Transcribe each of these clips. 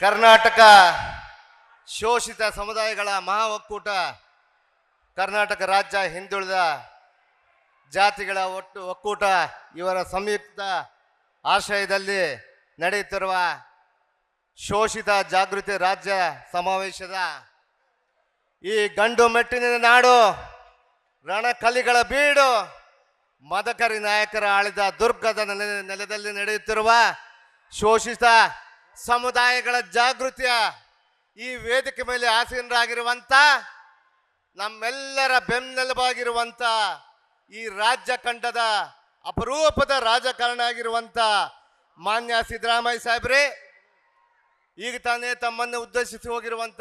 ಕರ್ನಾಟಕ ಶೋಷಿತ ಸಮುದಾಯಗಳ ಮಹಾ ಒಕ್ಕೂಟ, ಕರ್ನಾಟಕ ರಾಜ್ಯ ಹಿಂದುಳಿದ ಜಾತಿಗಳ ಒಕ್ಕೂಟ ಇವರ ಸಂಯುಕ್ತ ಆಶ್ರಯದಲ್ಲಿ ನಡೆಯುತ್ತಿರುವ ಶೋಷಿತ ಜಾಗೃತಿ ರಾಜ್ಯ ಸಮಾವೇಶದ ಈ ಗಂಡು ಮೆಟ್ಟಿನ ನಾಡು, ರಣಕಲಿಗಳ ಬೀಡು, ಮದಕರಿ ನಾಯಕರ ಆಳಿದ ದುರ್ಗದ ನೆಲದಲ್ಲಿ ನಡೆಯುತ್ತಿರುವ ಶೋಷಿತ ಸಮುದಾಯಗಳ ಜಾಗೃತಿಯ ಈ ವೇದಿಕೆ ಮೇಲೆ ಆಸೀನರಾಗಿರುವಂಥ ನಮ್ಮೆಲ್ಲರ ಬೆನ್ನೆಲುಬಾಗಿರುವಂಥ ಈ ರಾಜ್ಯ ಖಂಡದ ಅಪರೂಪದ ರಾಜಕಾರಣ ಆಗಿರುವಂಥ ಮಾನ್ಯ ಸಿದ್ದರಾಮಯ್ಯ ಸಾಹೇಬ್ರೆ, ಈಗ ತಾನೇ ತಮ್ಮನ್ನು ಉದ್ದೇಶಿಸಿ ಹೋಗಿರುವಂಥ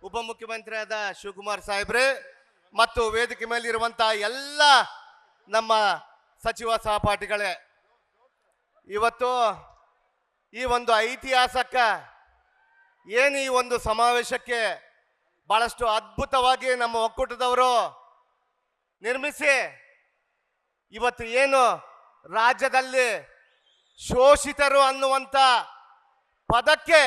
ಉಪಮುಖ್ಯಮಂತ್ರಿಯಾದ ಶಿವಕುಮಾರ್ ಸಾಹೇಬ್ರೆ ಮತ್ತು ವೇದಿಕೆ ಮೇಲಿರುವಂಥ ಎಲ್ಲ ನಮ್ಮ ಸಚಿವ ಸಹಪಾಠಿಗಳೇ, ಇವತ್ತು ಈ ಒಂದು ಐತಿಹಾಸಿಕ ಏನು ಈ ಒಂದು ಸಮಾವೇಶಕ್ಕೆ ಬಹಳಷ್ಟು ಅದ್ಭುತವಾಗಿ ನಮ್ಮ ಒಕ್ಕೂಟದವರು ನಿರ್ಮಿಸಿ ಇವತ್ತು ಏನು ರಾಜ್ಯದಲ್ಲಿ ಶೋಷಿತರು ಅನ್ನುವಂಥ ಪದಕ್ಕೆ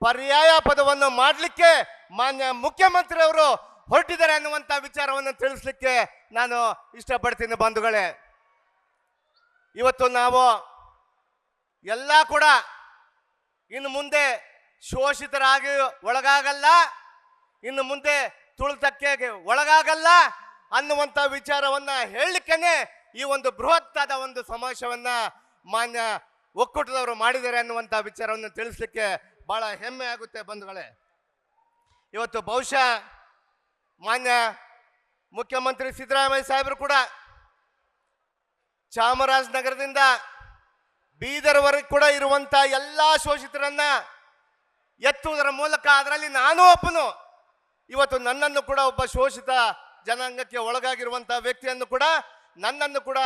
ಪರ್ಯಾಯ ಪದವನ್ನು ಮಾಡಲಿಕ್ಕೆ ಮಾನ್ಯ ಮುಖ್ಯಮಂತ್ರಿ ಅವರು ಹೊರಟಿದ್ದಾರೆ ಅನ್ನುವಂಥ ವಿಚಾರವನ್ನು ತಿಳಿಸ್ಲಿಕ್ಕೆ ನಾನು ಇಷ್ಟಪಡ್ತೀನಿ ಬಂಧುಗಳೇ. ಇವತ್ತು ನಾವು ಎಲ್ಲ ಕೂಡ ಇನ್ನು ಮುಂದೆ ಶೋಷಿತರಾಗಿ ಒಳಗಾಗಲ್ಲ, ಇನ್ನು ಮುಂದೆ ತುಳಿತಕ್ಕೆ ಒಳಗಾಗಲ್ಲ ಅನ್ನುವಂಥ ವಿಚಾರವನ್ನ ಹೇಳಲಿಕ್ಕೇನೆ ಈ ಒಂದು ಬೃಹತ್ತಾದ ಒಂದು ಸಮಾವೇಶವನ್ನ ಮಾನ್ಯ ಒಕ್ಕೂಟದವರು ಮಾಡಿದ್ದಾರೆ ಅನ್ನುವಂಥ ವಿಚಾರವನ್ನು ತಿಳಿಸ್ಲಿಕ್ಕೆ ಬಹಳ ಹೆಮ್ಮೆ ಆಗುತ್ತೆ ಬಂಧುಗಳೇ. ಇವತ್ತು ಬಹುಶಃ ಮಾನ್ಯ ಮುಖ್ಯಮಂತ್ರಿ ಸಿದ್ದರಾಮಯ್ಯ ಸಾಹೇಬರು ಕೂಡ ಚಾಮರಾಜನಗರದಿಂದ ಬೀದರ್ವರೆಗೆ ಕೂಡ ಇರುವಂತ ಎಲ್ಲ ಶೋಷಿತರನ್ನ ಎತ್ತುವುದರ ಮೂಲಕ, ಅದರಲ್ಲಿ ನಾನು ಒಬ್ಬನು, ಇವತ್ತು ನನ್ನನ್ನು ಕೂಡ ಒಬ್ಬ ಶೋಷಿತ ಜನಾಂಗಕ್ಕೆ ಒಳಗಾಗಿರುವಂತಹ ವ್ಯಕ್ತಿಯನ್ನು ಕೂಡ ನನ್ನನ್ನು ಕೂಡ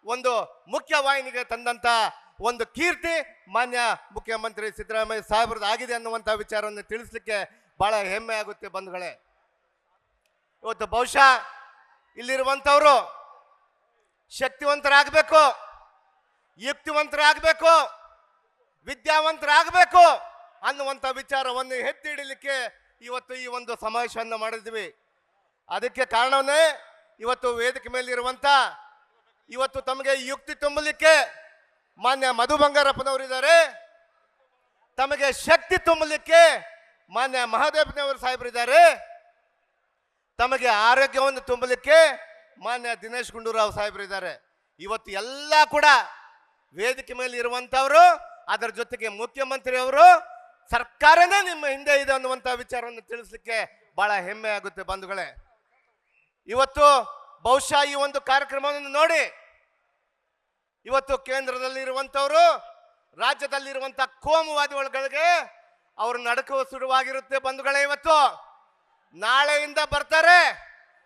ಒಂದು ಮುಖ್ಯವಾಹಿನಿಗೆ ತಂದಂತ ಒಂದು ಕೀರ್ತಿ ಮಾನ್ಯ ಮುಖ್ಯಮಂತ್ರಿ ಸಿದ್ದರಾಮಯ್ಯ ಸಾಹೇಬ್ರದ್ದು ಆಗಿದೆ ಅನ್ನುವಂಥ ವಿಚಾರವನ್ನು ತಿಳಿಸ್ಲಿಕ್ಕೆ ಬಹಳ ಹೆಮ್ಮೆ ಆಗುತ್ತೆ ಬಂಧುಗಳೇ. ಇವತ್ತು ಬಹುಶಃ ಇಲ್ಲಿರುವಂಥವರು ಶಕ್ತಿವಂತರಾಗಬೇಕು, ಯುಕ್ತಿವಂತರಾಗಬೇಕು, ವಿದ್ಯಾವಂತರಾಗಬೇಕು ಅನ್ನುವಂಥ ವಿಚಾರವನ್ನು ಎತ್ತಿ ಹಿಡಿಲಿಕ್ಕೆ ಇವತ್ತು ಈ ಒಂದು ಸಮಾವೇಶವನ್ನು ಮಾಡಿದ್ವಿ. ಅದಕ್ಕೆ ಕಾರಣವನ್ನೇ ಇವತ್ತು ವೇದಿಕೆ ಮೇಲಿರುವಂಥ, ಇವತ್ತು ತಮಗೆ ಯುಕ್ತಿ ತುಂಬಲಿಕ್ಕೆ ಮಾನ್ಯ ಮಧು ಬಂಗಾರಪ್ಪನವರಿದ್ದಾರೆ, ತಮಗೆ ಶಕ್ತಿ ತುಂಬಲಿಕ್ಕೆ ಮಾನ್ಯ ಮಹಾದೇವನವರು ಸಾಹೇಬರಿದ್ದಾರೆ, ತಮಗೆ ಆರೋಗ್ಯವನ್ನು ತುಂಬಲಿಕ್ಕೆ ಮಾನ್ಯ ದಿನೇಶ್ ಗುಂಡೂರಾವ್ ಸಾಹೇಬರಿದ್ದಾರೆ. ಇವತ್ತು ಎಲ್ಲ ಕೂಡ ವೇದಿಕೆ ಮೇಲೆ ಇರುವಂಥವರು, ಅದರ ಜೊತೆಗೆ ಮುಖ್ಯಮಂತ್ರಿ ಅವರು, ಸರ್ಕಾರನೇ ನಿಮ್ಮ ಹಿಂದೆ ಇದೆ ಅನ್ನುವಂಥ ವಿಚಾರವನ್ನು ತಿಳಿಸ್ಲಿಕ್ಕೆ ಬಹಳ ಹೆಮ್ಮೆ ಆಗುತ್ತೆ ಬಂಧುಗಳೇ. ಇವತ್ತು ಬಹುಶಃ ಈ ಒಂದು ಕಾರ್ಯಕ್ರಮವನ್ನು ನೋಡಿ ಇವತ್ತು ಕೇಂದ್ರದಲ್ಲಿ ಇರುವಂಥವರು, ರಾಜ್ಯದಲ್ಲಿರುವಂಥ ಕೋಮುವಾದಿಗಳಿಗೆ ಅವರು ನಡಕುವ ಸುಡುವಾಗಿರುತ್ತೆ ಬಂಧುಗಳೇ. ಇವತ್ತು ನಾಳೆಯಿಂದ ಬರ್ತಾರೆ,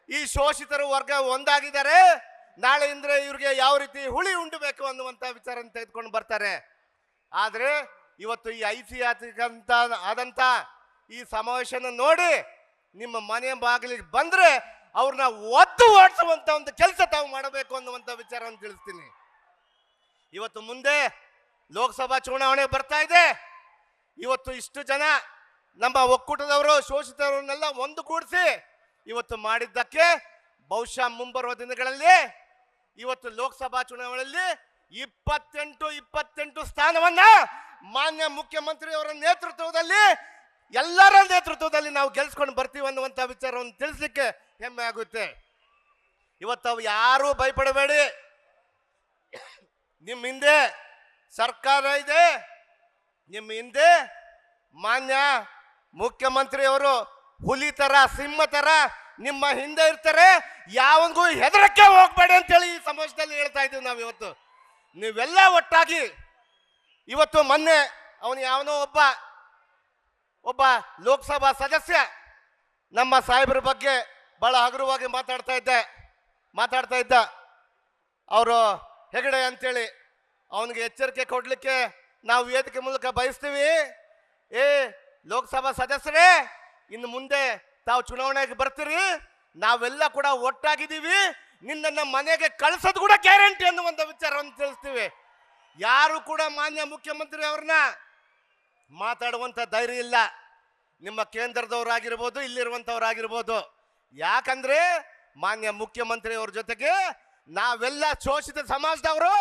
ಈ ಶೋಷಿತರು ವರ್ಗ ಒಂದಾಗಿದ್ದಾರೆ, ನಾಳೆಯಿಂದ ಇವ್ರಿಗೆ ಯಾವ ರೀತಿ ಹುಳಿ ಉಂಡಬೇಕು ಅನ್ನುವಂಥ ವಿಚಾರ ತೆಗೆದುಕೊಂಡು ಬರ್ತಾರೆ. ಆದರೆ ಇವತ್ತು ಈ ಐತಿಹಾಸಿಕ ಆದಂಥ ಈ ಸಮಾವೇಶನ ನೋಡಿ ನಿಮ್ಮ ಮನೆ ಬಾಗಿಲಿಗೆ ಬಂದ್ರೆ ಅವ್ರನ್ನ ಒದ್ದು ಓಡಿಸುವಂತ ಒಂದು ಕೆಲಸ ತಾವು ಮಾಡಬೇಕು ಅನ್ನುವಂಥ ವಿಚಾರವನ್ನು ತಿಳಿಸ್ತೀನಿ. ಇವತ್ತು ಮುಂದೆ ಲೋಕಸಭಾ ಚುನಾವಣೆ ಬರ್ತಾ ಇದೆ. ಇವತ್ತು ಇಷ್ಟು ಜನ ನಮ್ಮ ಒಕ್ಕೂಟದವರು ಶೋಷಿತರನ್ನೆಲ್ಲ ಒಂದುಗೂಡಿಸಿ ಇವತ್ತು ಮಾಡಿದ್ದಕ್ಕೆ ಬಹುಶಃ ಮುಂಬರುವ ದಿನಗಳಲ್ಲಿ ಇವತ್ತು ಲೋಕಸಭಾ ಚುನಾವಣೆಯಲ್ಲಿ 28 ಸ್ಥಾನವನ್ನ ಮಾನ್ಯ ಮುಖ್ಯಮಂತ್ರಿ ಅವರ ನೇತೃತ್ವದಲ್ಲಿ, ಎಲ್ಲರ ನೇತೃತ್ವದಲ್ಲಿ ನಾವು ಗೆಲ್ಸ್ಕೊಂಡು ಬರ್ತೀವಿ ಅನ್ನುವಂಥ ವಿಚಾರವನ್ನು ತಿಳಿಸ್ಲಿಕ್ಕೆ ಹೆಮ್ಮೆ ಆಗುತ್ತೆ. ಇವತ್ತು ಅವು ಯಾರೂ ಭಯಪಡಬೇಡಿ, ನಿಮ್ಮ ಹಿಂದೆ ಸರ್ಕಾರ ಇದೆ, ನಿಮ್ಮ ಹಿಂದೆ ಮಾನ್ಯ ಮುಖ್ಯಮಂತ್ರಿ ಅವರು ಹುಲಿ ತರ, ಸಿಂಹ ತರ ನಿಮ್ಮ ಹಿಂದೆ ಇರ್ತಾರೆ. ಯಾವನಿಗೂ ಹೆದರಕ್ಕೆ ಹೋಗ್ಬೇಡಿ ಅಂತೇಳಿ ಈ ಸಮಾವೇಶದಲ್ಲಿ ಹೇಳ್ತಾ ಇದ್ದೀವಿ ನಾವು. ಇವತ್ತು ನೀವೆಲ್ಲ ಒಟ್ಟಾಗಿ, ಇವತ್ತು ಮೊನ್ನೆ ಅವನು ಯಾವನೋ ಒಬ್ಬ ಲೋಕಸಭಾ ಸದಸ್ಯ ನಮ್ಮ ಸಾಹೇಬರ ಬಗ್ಗೆ ಬಹಳ ಹಗುರವಾಗಿ ಮಾತಾಡ್ತಾ ಇದ್ದ ಅವರು ಹೆಗಡೆ ಅಂತೇಳಿ. ಅವನಿಗೆ ಎಚ್ಚರಿಕೆ ಕೊಡ್ಲಿಕ್ಕೆ ನಾವು ವೇದಿಕೆ ಮೂಲಕ ಬಯಸ್ತೀವಿ. ಲೋಕಸಭಾ ಸದಸ್ಯರೇ, ಇನ್ನು ಮುಂದೆ ತಾವು ಚುನಾವಣೆಗೆ ಬರ್ತೀರಿ, ನಾವೆಲ್ಲ ಕೂಡ ಒಟ್ಟಾಗಿದ್ದೀವಿ, ನಿನ್ನನ್ನು ಮನೆಗೆ ಕಳಿಸೋದು ಕೂಡ ಗ್ಯಾರಂಟಿ ಅನ್ನುವಂಥ ವಿಚಾರವನ್ನು ತಿಳಿಸ್ತೀವಿ. ಯಾರು ಕೂಡ ಮಾನ್ಯ ಮುಖ್ಯಮಂತ್ರಿ ಅವ್ರನ್ನ ಮಾತಾಡುವಂಥ ಧೈರ್ಯ ಇಲ್ಲ ನಿಮ್ಮ ಕೇಂದ್ರದವರಾಗಿರ್ಬೋದು, ಇಲ್ಲಿರುವಂಥವ್ರಾಗಿರ್ಬೋದು. ಯಾಕಂದ್ರೆ ಮಾನ್ಯ ಮುಖ್ಯಮಂತ್ರಿ ಅವ್ರ ಜೊತೆಗೆ ನಾವೆಲ್ಲ ಶೋಷಿತ ಸಮಾಜದವರು,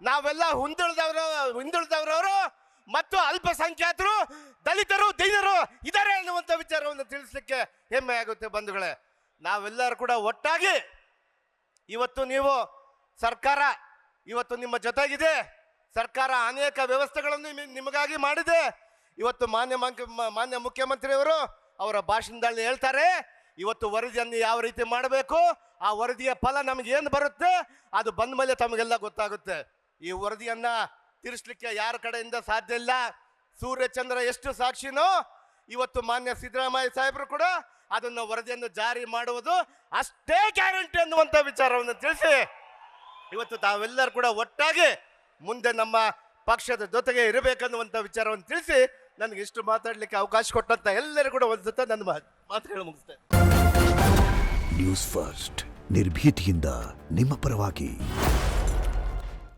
ನಾವೆಲ್ಲ ಹಿಂದುಳಿದವರು ಮತ್ತು ಅಲ್ಪಸಂಖ್ಯಾತರು, ದಲಿತರು, ದೀನರು ಇದ್ದಾರೆ ಅನ್ನುವಂಥ ವಿಚಾರವನ್ನು ತಿಳಿಸ್ಲಿಕ್ಕೆ ಹೆಮ್ಮೆ ಆಗುತ್ತೆ ಬಂಧುಗಳೇ. ನಾವೆಲ್ಲರೂ ಕೂಡ ಒಟ್ಟಾಗಿ ಇವತ್ತು ನೀವು ಸರ್ಕಾರ ಇವತ್ತು ನಿಮ್ಮ ಜೊತೆಗಿದೆ. ಸರ್ಕಾರ ಅನೇಕ ವ್ಯವಸ್ಥೆಗಳನ್ನು ನಿಮಗಾಗಿ ಮಾಡಿದೆ. ಇವತ್ತು ಮಾನ್ಯ ಮುಖ್ಯಮಂತ್ರಿಯವರು ಅವರ ಭಾಷಣದಲ್ಲಿ ಹೇಳ್ತಾರೆ, ಇವತ್ತು ವರದಿಯನ್ನು ಯಾವ ರೀತಿ ಮಾಡಬೇಕು, ಆ ವರದಿಯ ಫಲ ನಮಗೆ ಏನು ಬರುತ್ತೆ ಅದು ಬಂದ ಮೇಲೆ ತಮಗೆಲ್ಲ ಗೊತ್ತಾಗುತ್ತೆ. ಈ ವರದಿಯನ್ನ ತಿರ್ಸ್ಲಿಕ್ಕೆ ಯಾರ ಕಡೆಯಿಂದ ಸಾಧ್ಯ ಇಲ್ಲ. ಸೂರ್ಯಚಂದ್ರ ಎಷ್ಟು ಸಾಕ್ಷಿನೋ ಇವತ್ತು ಮಾನ್ಯ ಸಿದ್ದರಾಮಯ್ಯ ಸಾಹೇಬರು ಕೂಡ ಅದನ್ನ ವರದಿಯನ್ನು ಜಾರಿ ಮಾಡುವುದು ಅಷ್ಟೇ ಗ್ಯಾರಂಟಿ ಅನ್ನುವಂಥ ವಿಚಾರವನ್ನು ತಿಳಿಸಿ ಇವತ್ತು ತಾವೆಲ್ಲರೂ ಕೂಡ ಒಟ್ಟಾಗಿ ಮುಂದೆ ನಮ್ಮ ಪಕ್ಷದ ಜೊತೆಗೆ ಇರಬೇಕನ್ನುವಂಥ ವಿಚಾರವನ್ನು ತಿಳಿಸಿ ನನಗೆ ಇಷ್ಟು ಮಾತಾಡಲಿಕ್ಕೆ ಅವಕಾಶ ಕೊಟ್ಟಂತ ಎಲ್ಲರೂ ಕೂಡ ಒಂದು ಜೊತೆ ನನ್ನ ಮಾತುಗಳು ಮುಗಿಸ್ತೇನೆ. ನ್ಯೂಸ್ ಫಸ್ಟ್ ನಿರ್ಭೀತಿಯಿಂದ ನಿಮ್ಮ ಪರವಾಗಿ.